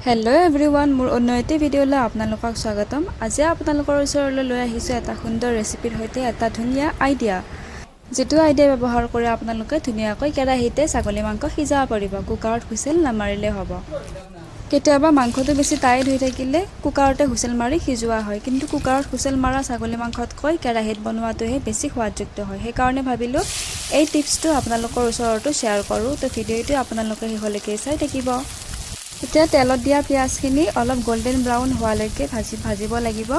Hello' everyone, মোৰ অন্য এটা ভিডিঅ'লৈ আপোনালোকক স্বাগতম। আজি আপোনালোকৰ ওচৰলৈ লৈ আহিছোঁ এটা সুন্দৰ ৰেচিপিৰ সৈতে এটা ধুনীয়া আইডিয়া, যিটো আইডিয়া ব্যৱহাৰ কৰি আপোনালোকে ধুনীয়াকৈ কেৰাহীতে ছাগলী মাংস সিজাব পাৰিব। কুকাৰত হুইচেল নামাৰিলে হ'ব। কেতিয়াবা মাংসটো বেছি টাইট হৈ থাকিলে কুকাৰতে হুইচেল মাৰি সিজোৱা হয়, কিন্তু কুকাৰত হুইচেল মাৰা ছাগলী মাংসতকৈ কেৰাহীত বনোৱাটোহে বেছি সোৱাদযুক্ত হয়। সেইকাৰণে ভাবিলোঁ এই টিপছটো আপোনালোকৰ ওচৰতো শ্বেয়াৰ কৰোঁ। তো ভিডিঅ'টো আপোনালোকে শেষলৈকে চাই থাকিব। এতিয়া তেলত দিয়া পিঁয়াজখিনি অলপ গোল্ডেন ব্ৰাউন হোৱালৈকে ভাজিব লাগিব,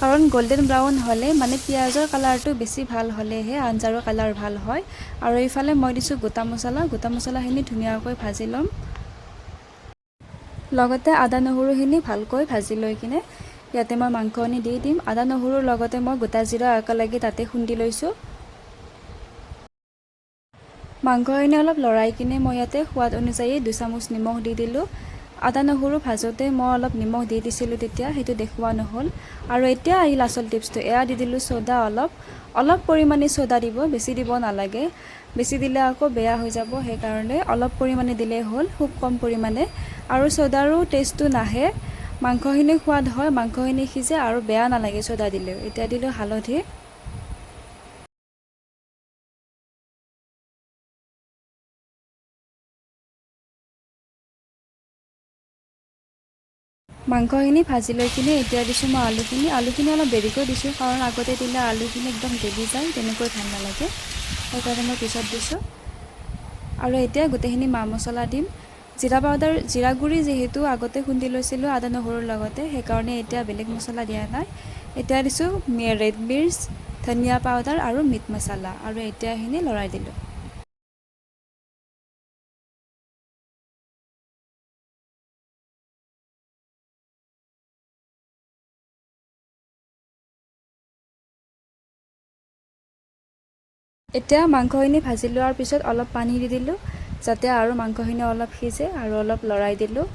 কাৰণ গোল্ডেন ব্ৰাউন হ'লে মানে পিঁয়াজৰ কালাৰটো বেছি ভাল হ'লেহে আঞ্জাৰো কালাৰ ভাল হয়। আৰু এইফালে মই দিছোঁ গোটা মছলাখিনি ধুনীয়াকৈ ভাজি ল'ম। লগতে আদা নহৰুখিনি ভালকৈ ভাজি লৈ কিনে ইয়াতে মই মাংসখিনি দি দিম। আদা নহৰুৰ লগতে মই গোটা জিৰা একেলগে তাতে খুন্দি লৈছোঁ। মাংসখিনি অলপ লৰাই কিনে মই ইয়াতে সোৱাদ অনুযায়ী 2 চামুচ নিমখ দি দিলোঁ। আদা নহৰু ভাজোঁতে মই অলপ নিমখ দি দিছিলোঁ, তেতিয়া সেইটো দেখুওৱা নহ'ল। আৰু এতিয়া আহিল আচল টিপছটো, এয়া দি দিলোঁ ছ'ডা অলপ পৰিমাণে ছ'ডা দিব, বেছি দিব নালাগে। বেছি দিলে আকৌ বেয়া হৈ যাব, সেইকাৰণে অলপ পৰিমাণে দিলেই হ'ল, খুব কম পৰিমাণে। আৰু ছ'ডাৰো টেষ্টটো নাহে, মাংসখিনি সোৱাদ হয়, মাংসখিনি সিজে আৰু বেয়া নালাগে ছ'ডা দিলেও। এতিয়া দিলোঁ হালধি। মাংসখিনি ভাজি লৈ কিনে এতিয়া দিছোঁ মই আলুখিনি অলপ দেৰিকৈ দিছোঁ, কাৰণ আগতে দিলে আলুখিনি একদম গলি যায়, তেনেকৈ ভাল নালাগে, সেইকাৰণে মই পিছত দিছোঁ। আৰু এতিয়া গোটেইখিনি মা মছলা দিম। জিৰা গুড়ি যিহেতু আগতে খুন্দি লৈছিলোঁ আদা নহৰুৰ লগতে, সেইকাৰণে এতিয়া বেলেগ মছলা দিয়া নাই। এতিয়া দিছোঁ ৰেড মিৰ্চ, ধনিয়া পাউডাৰ আৰু মিট মছলা, আৰু এতিয়া এইখিনি লৰাই দিলোঁ। এতিয়া মাংসখিনি ভাজি লোৱাৰ পিছত অলপ পানী দি দিলোঁ, যাতে আৰু মাংসখিনি অলপ সিজে, আৰু অলপ লৰাই দিলোঁ।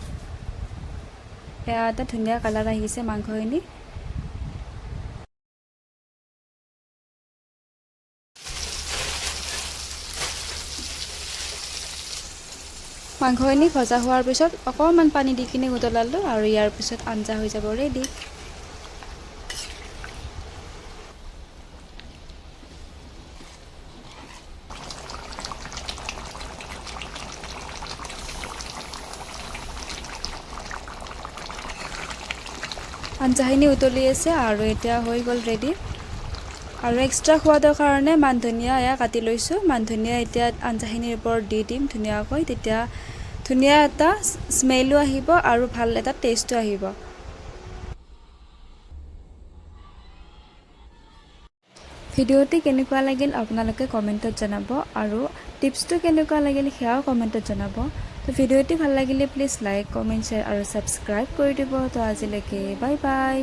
এয়া এটা ধুনীয়া কালাৰ আহিছে মাংসখিনি। মাংসখিনি ভজা হোৱাৰ পিছত অকণমান পানী দি কিনে উতলালোঁ, আৰু ইয়াৰ পিছত আঞ্জা হৈ যাব ৰেডি। আঞ্জাখিনি উতলি আছে আৰু এতিয়া হৈ গ'ল ৰেডি। আৰু এক্সট্ৰা সোৱাদৰ কাৰণে মান ধনিয়া এয়া কাটি লৈছোঁ। মান ধনিয়া এতিয়া আঞ্জাখিনিৰ ওপৰত দি দিম ধুনীয়াকৈ, তেতিয়া ধুনীয়া এটা স্মেলো আহিব আৰু ভাল এটা টেষ্টো আহিব। ভিডিঅ'টি কেনেকুৱা লাগিল আপোনালোকে কমেণ্টত জনাব, আৰু টিপছটো কেনেকুৱা লাগিল সেয়াও কমেণ্টত জনাব। তো ভিডিঅ'টি ভাল লাগিলে প্লিজ লাইক, কমেণ্ট, শ্বেয়াৰ আৰু ছাবস্ক্ৰাইব কৰি দিব। তো আজিলৈকে বাই বাই।